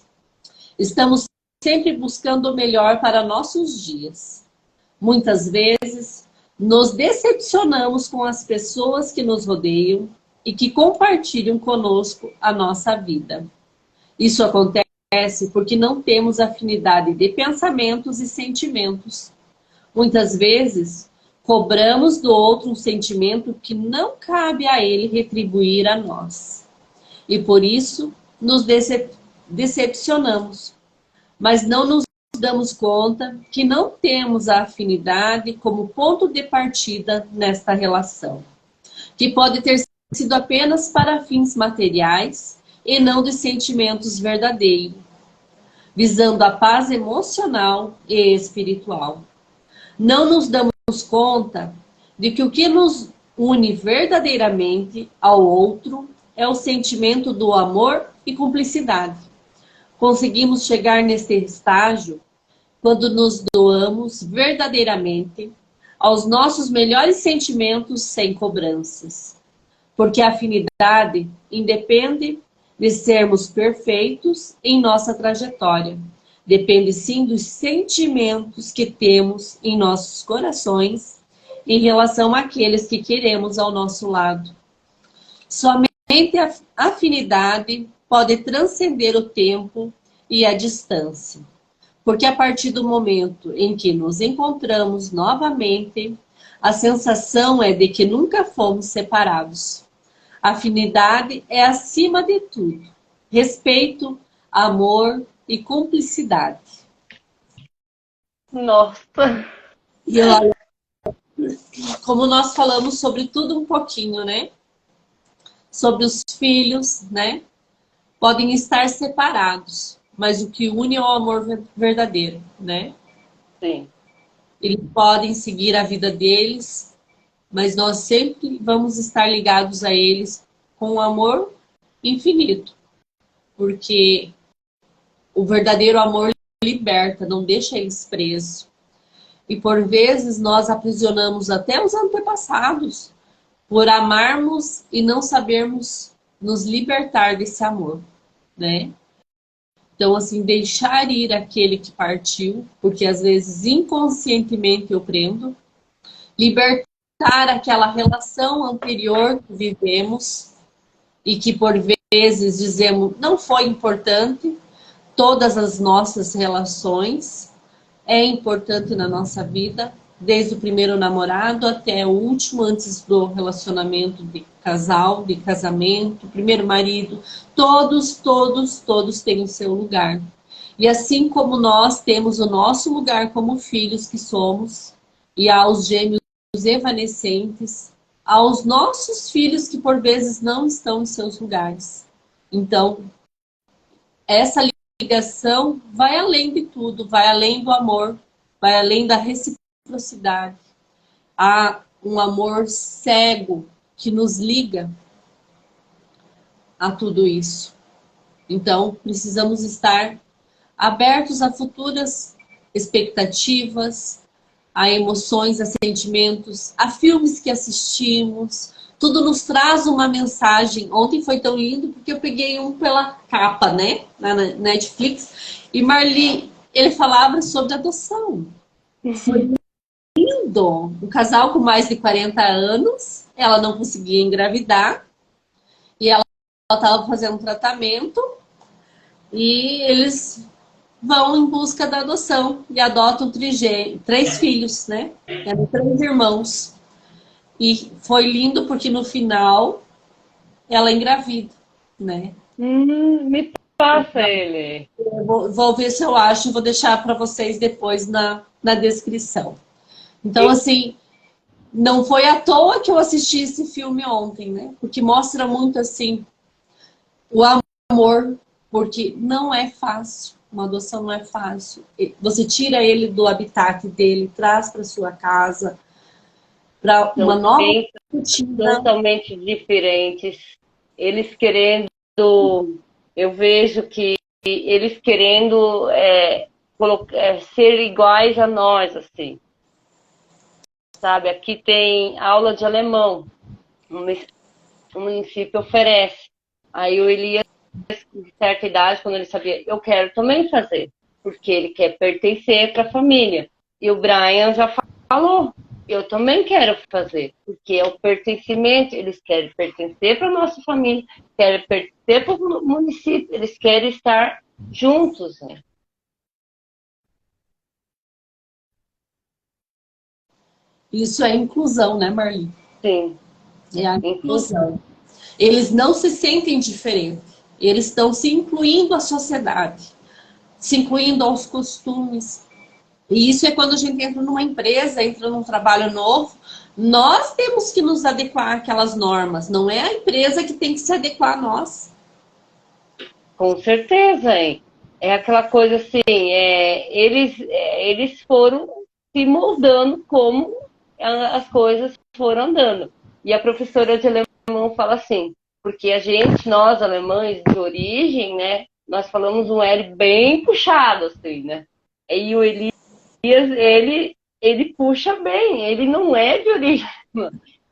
Estamos sempre buscando o melhor para nossos dias. Muitas vezes nos decepcionamos com as pessoas que nos rodeiam e que compartilham conosco a nossa vida. Isso acontece porque não temos afinidade de pensamentos e sentimentos. Muitas vezes, cobramos do outro um sentimento que não cabe a ele retribuir a nós. E por isso, nos decepcionamos, mas não nos damos conta que não temos a afinidade como ponto de partida nesta relação, que pode ter sido apenas para fins materiais e não de sentimentos verdadeiros, visando a paz emocional e espiritual. Não nos damos conta de que o que nos une verdadeiramente ao outro é o sentimento do amor e cumplicidade. Conseguimos chegar neste estágio quando nos doamos verdadeiramente aos nossos melhores sentimentos sem cobranças. Porque a afinidade independe de sermos perfeitos em nossa trajetória. Depende sim dos sentimentos que temos em nossos corações em relação àqueles que queremos ao nosso lado. Somente a afinidade pode transcender o tempo e a distância. Porque a partir do momento em que nos encontramos novamente, a sensação é de que nunca fomos separados. Afinidade é acima de tudo. Respeito, amor e cumplicidade. Nossa! E olha, como nós falamos sobre tudo um pouquinho, né? Sobre os filhos, né? Podem estar separados, mas o que une é o amor verdadeiro, né? Sim. Eles podem seguir a vida deles, mas nós sempre vamos estar ligados a eles com um amor infinito. Porque o verdadeiro amor liberta, não deixa eles presos. E por vezes nós aprisionamos até os antepassados por amarmos e não sabermos nos libertar desse amor, né? Então, assim, deixar ir aquele que partiu, porque às vezes inconscientemente eu prendo, libertar aquela relação anterior que vivemos e que por vezes dizemos não foi importante. Todas as nossas relações é importante na nossa vida, desde o primeiro namorado até o último, antes do relacionamento de casal, de casamento, primeiro marido. Todos têm o seu lugar. E assim como nós temos o nosso lugar como filhos que somos, e aos gêmeos evanescentes, aos nossos filhos que por vezes não estão em seus lugares. Então, essa ligação vai além de tudo, vai além do amor, vai além da reciprocidade. Há um amor cego que nos liga a tudo isso. Então, precisamos estar abertos a futuras expectativas, a emoções, a sentimentos, a filmes que assistimos. Tudo nos traz uma mensagem. Ontem foi tão lindo porque eu peguei um pela capa, né? Na Netflix. E Marli, ele falava sobre adoção. Foi lindo. Um casal com mais de 40 anos. Ela não conseguia engravidar. E ela estava fazendo um tratamento. E eles vão em busca da adoção. E adotam 3 filhos, né? Eram 3 irmãos. E foi lindo porque no final ela engravida, né? Me passa ele. Eu vou ver se eu acho e vou deixar para vocês depois na descrição. Então, assim, não foi à toa que eu assisti esse filme ontem, né? Porque mostra muito, assim, o amor, porque não é fácil. Uma adoção não é fácil. Você tira ele do habitat dele, traz para sua casa, para uma nova rotina. Totalmente diferentes. Eles querendo, eu vejo que eles querendo ser iguais a nós, assim. Sabe, aqui tem aula de alemão. O município oferece. Aí o Elias, de certa idade, quando ele sabia, eu quero também fazer. Porque ele quer pertencer para a família. E o Brian já falou, eu também quero fazer. Porque é o pertencimento, eles querem pertencer para a nossa família, querem pertencer para o município, eles querem estar juntos, né? Isso é inclusão, né, Marli? Sim. É a inclusão. Eles não se sentem diferentes. Eles estão se incluindo à sociedade, se incluindo aos costumes. E isso é quando a gente entra numa empresa, entra num trabalho novo, nós temos que nos adequar àquelas normas, não é a empresa que tem que se adequar a nós. Com certeza, hein? É aquela coisa assim, eles foram se moldando como as coisas foram andando. E a professora de alemão fala assim, porque nós alemães de origem, né, nós falamos um L bem puxado, assim, né? E o Elias, ele puxa bem, ele não é de origem.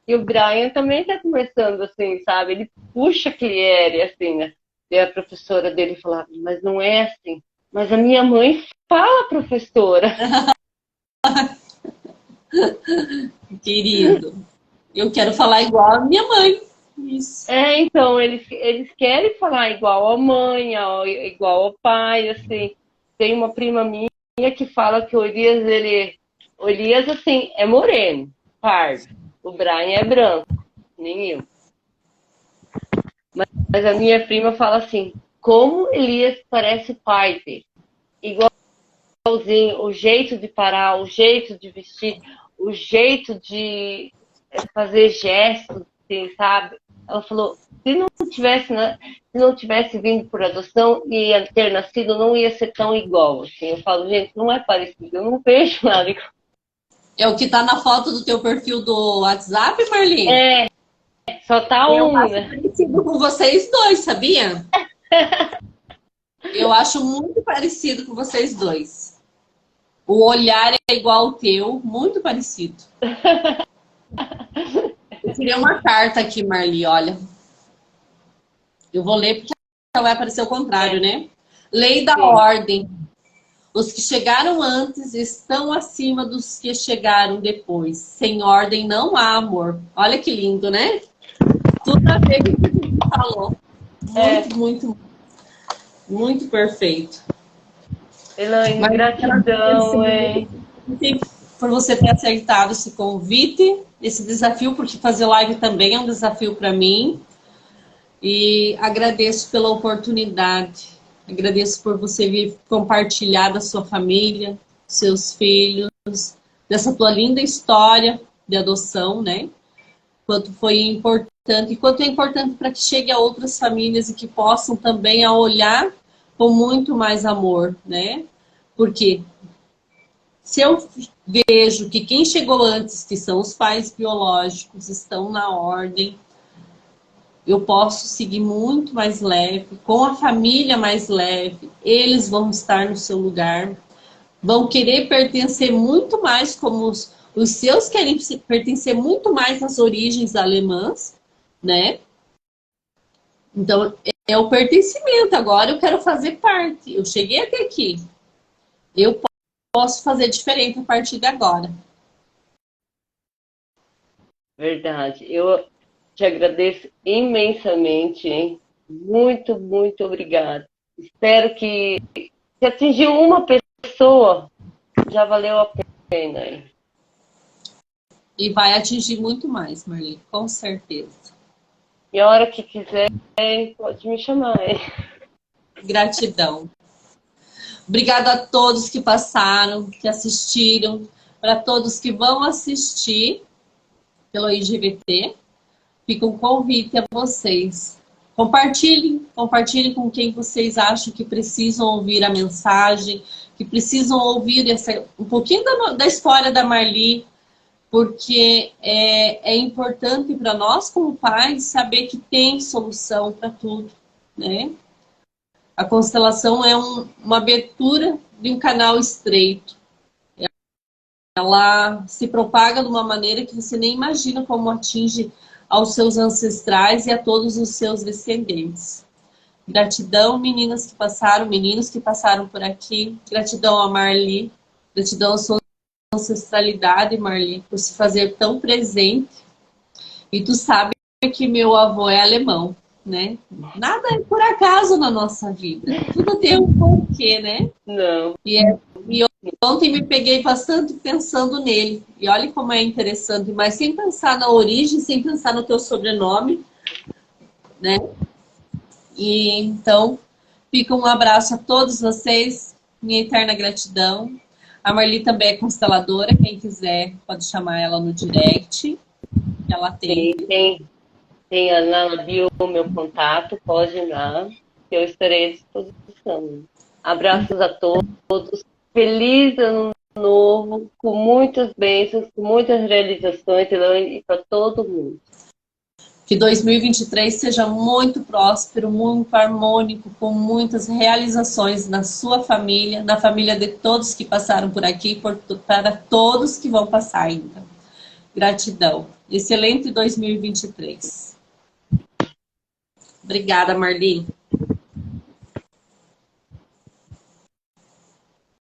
E o Brian também está começando assim, sabe? Ele puxa aquele L, assim, né? E a professora dele falava, mas não é assim. Mas a minha mãe fala, professora. Querido, eu quero falar igual a minha mãe. Isso. Então, eles querem falar igual a mãe, igual ao pai, assim. Tem uma prima minha que fala que o Elias, assim, é moreno, pardo. O Brian é branco, nem eu. Mas a minha prima fala assim, como Elias parece o pai dele. Igualzinho, o jeito de parar, o jeito de vestir, o jeito de fazer gestos, assim, sabe? Ela falou, se não tivesse vindo por adoção e ter nascido, não ia ser tão igual. Assim. Eu falo, gente, não é parecido, eu não vejo nada igual. É o que tá na foto do teu perfil do WhatsApp, Marli? Só tá Eu um, acho né? parecido com vocês dois, sabia? Eu acho muito parecido com vocês dois. O olhar é igual ao teu, muito parecido. Eu tirei uma carta aqui, Marli, olha. Eu vou ler porque vai aparecer o contrário, né? Lei da ordem. Os que chegaram antes estão acima dos que chegaram depois. Sem ordem não há amor. Olha que lindo, né? Tudo a ver com o que a gente falou. Muito perfeito. Elaine, Mas gratidão, hein? por você ter aceitado esse convite, esse desafio, porque fazer live também é um desafio para mim. E agradeço pela oportunidade. Agradeço por você vir compartilhar da sua família, seus filhos, dessa tua linda história de adoção, né? Quanto foi importante e quanto é importante para que chegue a outras famílias e que possam também a olhar com muito mais amor, né? Porque se eu vejo que quem chegou antes, que são os pais biológicos, estão na ordem, eu posso seguir muito mais leve, com a família mais leve, eles vão estar no seu lugar, vão querer pertencer muito mais como os seus querem pertencer muito mais às origens alemãs, né? Então, é o pertencimento. Agora eu quero fazer parte. Eu cheguei até aqui. Eu posso fazer diferente a partir de agora. Verdade. Eu te agradeço imensamente, hein? Muito, muito obrigada. Espero que se atingir uma pessoa, já valeu a pena, hein? E vai atingir muito mais, Marli, com certeza. E a hora que quiser, pode me chamar, hein? Gratidão. Obrigada a todos que passaram, que assistiram, para todos que vão assistir pelo IGVT. Fica um convite a vocês. Compartilhem com quem vocês acham que precisam ouvir a mensagem, que precisam ouvir um pouquinho da história da Marli, porque é importante para nós, como pais, saber que tem solução para tudo, né? A constelação é uma abertura de um canal estreito. Ela se propaga de uma maneira que você nem imagina como atinge aos seus ancestrais e a todos os seus descendentes. Gratidão, meninos que passaram por aqui. Gratidão a Marli. Gratidão à sua ancestralidade, Marli, por se fazer tão presente. E tu sabe que meu avô é alemão, né? Nada é por acaso na nossa vida. Tudo tem um porquê, né? Não. E ontem me peguei bastante pensando nele. E olha como é interessante, mas sem pensar na origem, sem pensar no teu sobrenome, né? E então, fica um abraço a todos vocês, minha eterna gratidão. A Marli também é consteladora, quem quiser pode chamar ela no direct, que ela Sim, atende. tem lá na bio o meu contato, pode ir lá, que eu estarei à disposição. Abraços a todos, feliz ano novo, com muitas bênçãos, com muitas realizações, Elaine, e para todo mundo. Que 2023 seja muito próspero, muito harmônico, com muitas realizações na sua família, na família de todos que passaram por aqui, para todos que vão passar ainda. Gratidão. Excelente 2023. Obrigada, Marli.